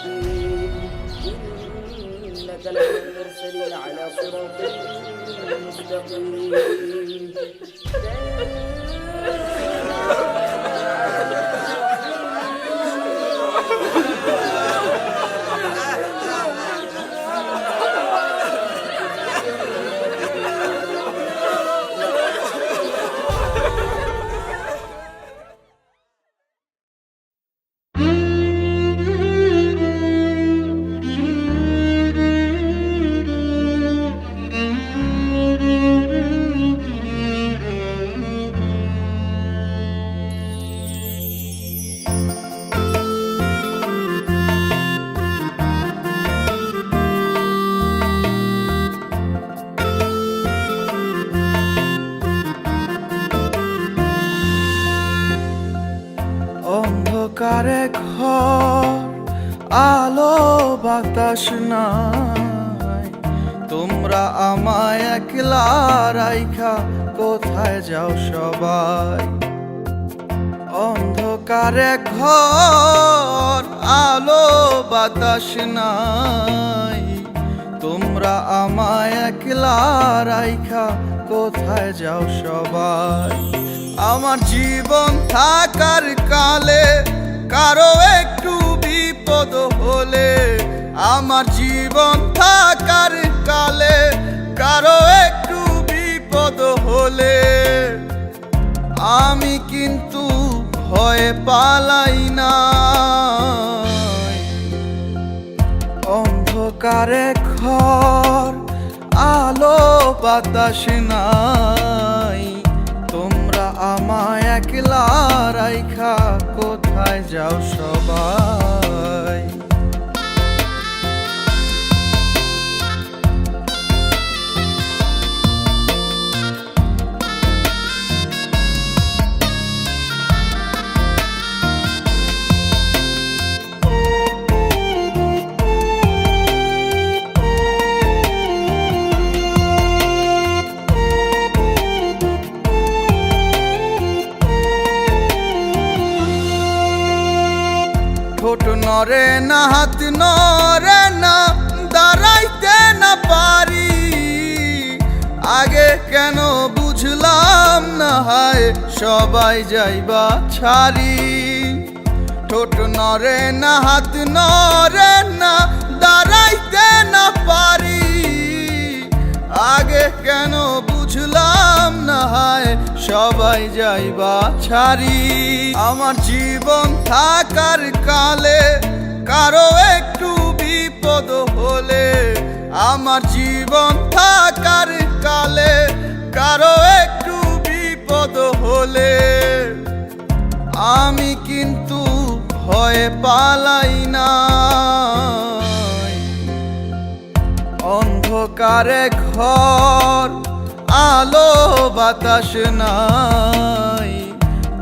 الحكيم إنك لمن المرسلين على صراط مستقيم অন্ধকারে ঘর আলো বাতাস নাই, তোমরা আমায় একলা রাইখা কোথায় যাও সবাই। অন্ধকারে ঘর আলো বাতাস নাই, তোমরা আমায় একলা রাইখা কোথায় যাও সবাই। আমার জীবন থাকার কালে কারো একটু বিপদ হলে, আমার জীবন থাকার কালে কারো একটু বিপদ হলে, আমি কিন্তু ভয়ে পালাই না। অন্ধকারে ঘর আলো বাতাস নাই, তোমরা আমায় একলা রাইখা কোথায় যাও সবাই। ঠোঁট নরে না, হাত নরে না, দাঁড়াইতে না পারি। আগে কেন বুঝলাম না, হায় সবাই যাইবা ছাড়ি। ঠোঁট নরে না, হাত নরে না, দাঁড়াইতে না পারি। আগে কেন বুঝলাম না, হায় সবাই যাইবা ছাড়ি। আমার জীবন থাকার কালে কারো একটু বিপদ হলে, আমার জীবন থাকার কালে কারো একটু বিপদ হলে, আমি কিন্তু ভয়ে পালাই না। অন্ধকারে ঘর আলো বাতাস নাই,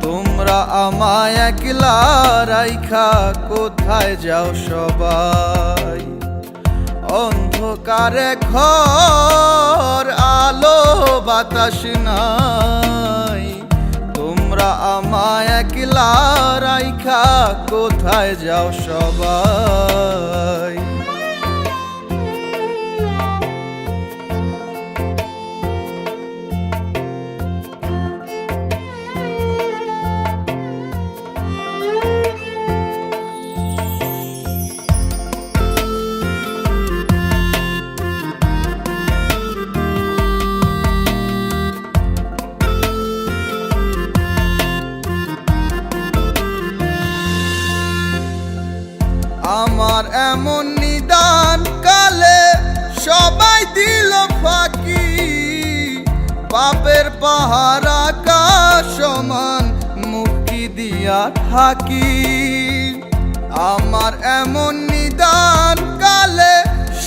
তোমরা আমায় একলা রাইখা কোথায় যাও সবাই। অন্ধকারে ঘর আলো বাতাস নাই, তোমরা আমায় একলা রাইখা কোথায় যাও সবাই। আমার এমন নিদান কালে সবাই দিল ফাঁকি, পাপের পাহাড় আকাশ সমান মুক্তি দিয়া থাকি। আমার এমন নিদান কালে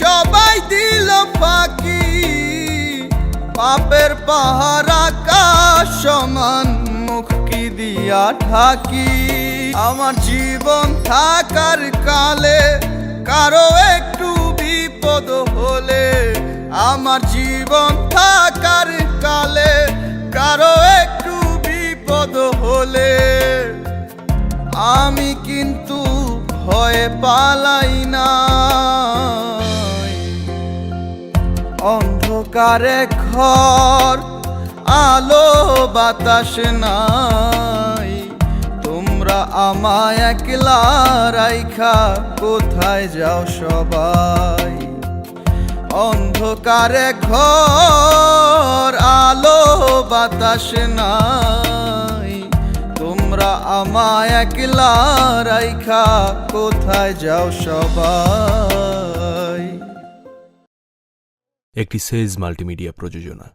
সবাই দিল ফাঁকি, পাপের পাহাড় আকাশ সমান মুক্তি দিয়া থাকি। আমার জীবন থাকার কালে কারো একটু বিপদ হলে, আমার জীবন থাকার কালে কারো একটু বিপদ হলে, আমি কিন্তু ভয়ে পালাই অন্ধকারে ঘর আলো বাতাস নাই, তোমরা আমায় একলা রাইখা কোথায় যাও সবাই। অন্ধকারে ঘর আলো বাতাস নাই, তোমরা আমায় একলা রাইখা কোথায় যাও সবাই। একটি সেজ মাল্টিমিডিয়া প্রযোজনা।